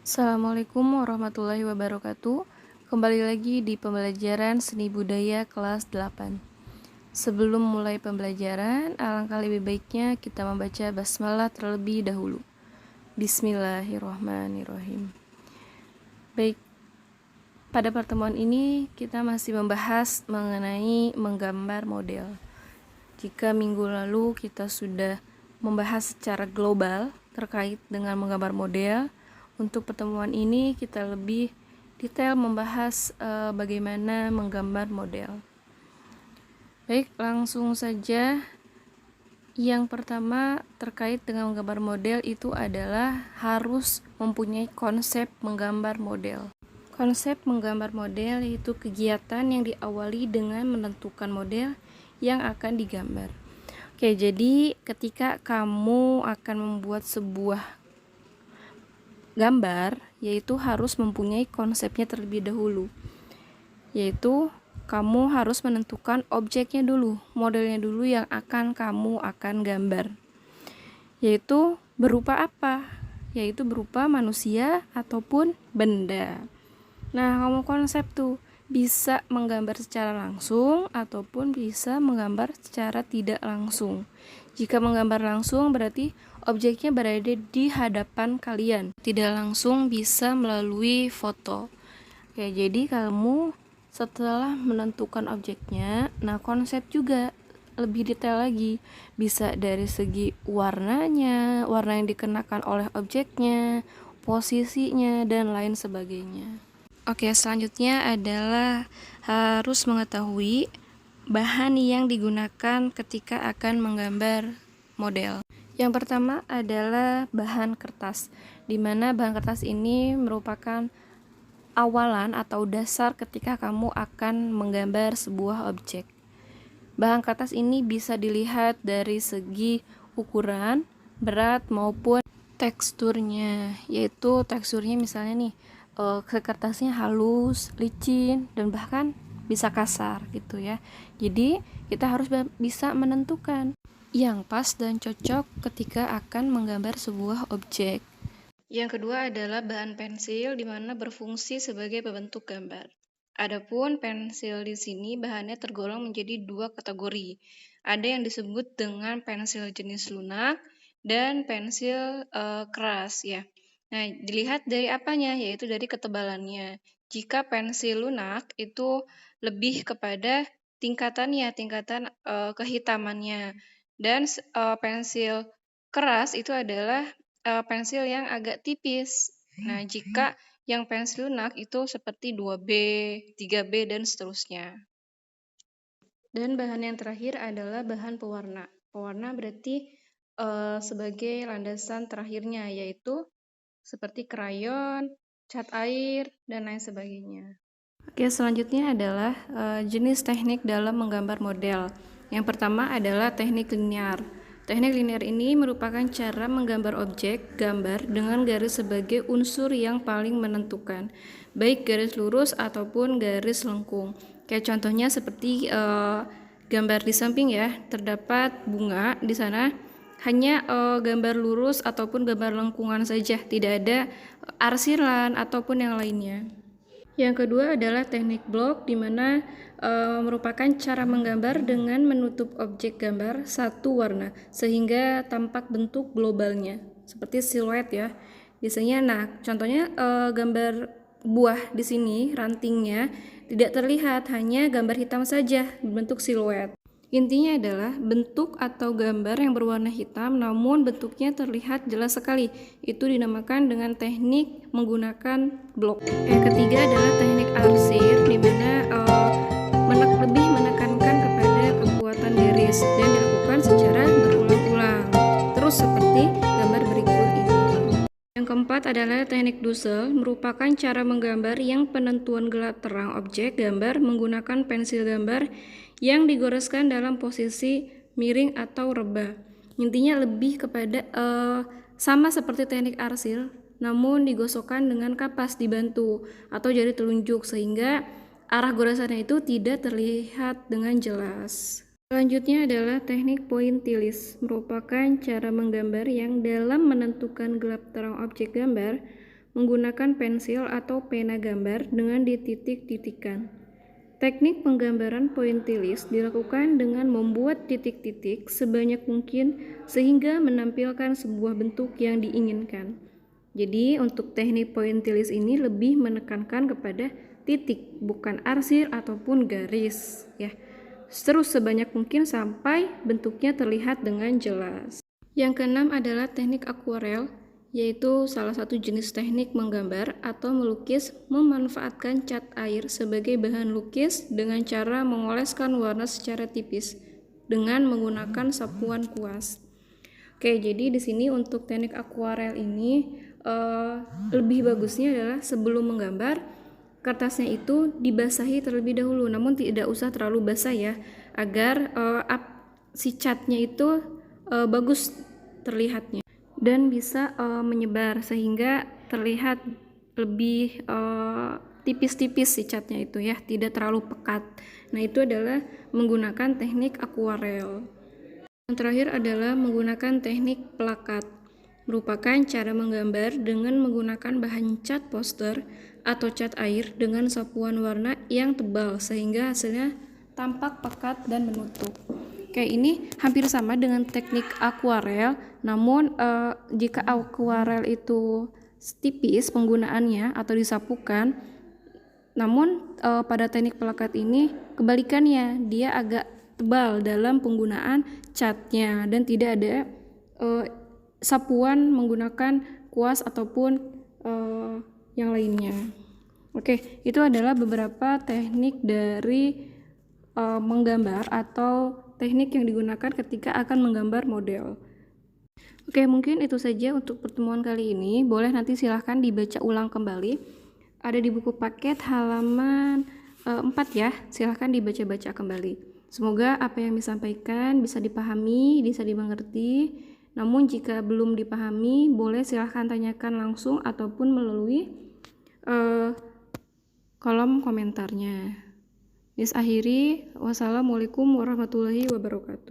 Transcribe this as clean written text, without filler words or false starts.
Assalamualaikum warahmatullahi wabarakatuh. Kembali lagi di pembelajaran seni budaya kelas 8. Sebelum mulai pembelajaran, alangkah lebih baiknya kita membaca basmalah terlebih dahulu. Bismillahirrahmanirrahim. Baik, pada pertemuan ini kita masih membahas mengenai menggambar model. Jika minggu lalu kita sudah membahas secara global terkait dengan menggambar model, untuk pertemuan ini kita lebih detail membahas bagaimana menggambar model. Baik, langsung saja. Yang pertama terkait dengan menggambar model itu adalah harus mempunyai konsep menggambar model. Konsep menggambar model yaitu kegiatan yang diawali dengan menentukan model yang akan digambar. Oke, jadi ketika kamu akan membuat sebuah gambar, yaitu harus mempunyai konsepnya terlebih dahulu. Yaitu kamu harus menentukan objeknya dulu, modelnya dulu yang kamu akan gambar. Yaitu berupa apa? Yaitu berupa manusia ataupun benda. Nah, kamu konsep tuh bisa menggambar secara langsung ataupun bisa menggambar secara tidak langsung. Jika menggambar langsung berarti objeknya berada di hadapan kalian. Tidak langsung bisa melalui foto. Ya, jadi kamu setelah menentukan objeknya, nah konsep juga lebih detail lagi. Bisa dari segi warnanya, warna yang dikenakan oleh objeknya, posisinya, dan lain sebagainya. Oke, selanjutnya adalah harus mengetahui bahan yang digunakan ketika akan menggambar model. Yang pertama adalah bahan kertas, di mana bahan kertas ini merupakan awalan atau dasar ketika kamu akan menggambar sebuah objek. Bahan kertas ini bisa dilihat dari segi ukuran, berat maupun teksturnya, yaitu teksturnya misalnya nih kertasnya halus, licin, dan bahkan bisa kasar gitu ya. Jadi kita harus bisa menentukan yang pas dan cocok ketika akan menggambar sebuah objek. Yang kedua adalah bahan pensil, di mana berfungsi sebagai pembentuk gambar. Adapun pensil di sini bahannya tergolong menjadi dua kategori. Ada yang disebut dengan pensil jenis lunak dan pensil keras ya. Nah, dilihat dari apanya, yaitu dari ketebalannya. Jika pensil lunak itu lebih kepada tingkatan kehitamannya. Dan pensil keras itu adalah pensil yang agak tipis. Nah, jika yang pensil lunak itu seperti 2B, 3B, dan seterusnya. Dan bahan yang terakhir adalah bahan pewarna. Pewarna berarti sebagai landasan terakhirnya, yaitu seperti krayon, cat air, dan lain sebagainya. Oke, selanjutnya adalah jenis teknik dalam menggambar model. Yang pertama adalah teknik linear. Teknik linear ini merupakan cara menggambar objek gambar dengan garis sebagai unsur yang paling menentukan, baik garis lurus ataupun garis lengkung. Kayak contohnya seperti gambar di samping ya, terdapat bunga di sana. Hanya gambar lurus ataupun gambar lengkungan saja, tidak ada arsiran ataupun yang lainnya. Yang kedua adalah teknik blok, di mana merupakan cara menggambar dengan menutup objek gambar satu warna sehingga tampak bentuk globalnya seperti siluet ya. Biasanya, nah contohnya gambar buah di sini rantingnya tidak terlihat, hanya gambar hitam saja berbentuk siluet. Intinya adalah bentuk atau gambar yang berwarna hitam namun bentuknya terlihat jelas sekali. Itu dinamakan dengan teknik menggunakan blok. Yang ketiga adalah teknik arsir, di mana lebih menekankan kepada kekuatan garis dan dilakukan secara berulang-ulang. Terus seperti gambar berikut ini. Yang keempat adalah teknik Dussel, merupakan cara menggambar yang penentuan gelap terang objek gambar menggunakan pensil gambar yang digoreskan dalam posisi miring atau rebah. Intinya lebih kepada sama seperti teknik arsir, namun digosokkan dengan kapas dibantu atau jari telunjuk sehingga arah goresannya itu tidak terlihat dengan jelas. Selanjutnya adalah teknik pointillis, merupakan cara menggambar yang dalam menentukan gelap terang objek gambar menggunakan pensil atau pena gambar dengan dititik-titikkan. Teknik penggambaran pointillis dilakukan dengan membuat titik-titik sebanyak mungkin sehingga menampilkan sebuah bentuk yang diinginkan. Jadi untuk teknik pointillis ini lebih menekankan kepada titik, bukan arsir ataupun garis ya. Terus sebanyak mungkin sampai bentuknya terlihat dengan jelas. Yang keenam adalah teknik akuarel, yaitu salah satu jenis teknik menggambar atau melukis memanfaatkan cat air sebagai bahan lukis dengan cara mengoleskan warna secara tipis dengan menggunakan sapuan kuas. Oke, jadi di sini untuk teknik akuarel ini lebih bagusnya adalah sebelum menggambar kertasnya itu dibasahi terlebih dahulu, namun tidak usah terlalu basah ya, agar si catnya itu bagus terlihatnya dan bisa menyebar sehingga terlihat lebih tipis-tipis si catnya itu ya, tidak terlalu pekat. Nah, itu adalah menggunakan teknik akuarel. Yang terakhir adalah menggunakan teknik plakat, merupakan cara menggambar dengan menggunakan bahan cat poster atau cat air dengan sapuan warna yang tebal sehingga hasilnya tampak pekat dan menutup. Kayak ini hampir sama dengan teknik akuarel, namun jika akuarel itu tipis penggunaannya atau disapukan, namun pada teknik plakat ini kebalikannya, dia agak tebal dalam penggunaan catnya dan tidak ada sapuan menggunakan kuas ataupun yang lainnya. Oke, itu adalah beberapa teknik dari menggambar atau teknik yang digunakan ketika akan menggambar model. Oke, mungkin itu saja untuk pertemuan kali ini. Boleh nanti silahkan dibaca ulang kembali. Ada di buku paket halaman 4 ya. Silahkan dibaca-baca kembali. Semoga apa yang disampaikan bisa dipahami, bisa dimengerti. Namun jika belum dipahami, boleh silahkan tanyakan langsung ataupun melalui kolom komentarnya. Akhiri, wassalamualaikum warahmatullahi wabarakatuh.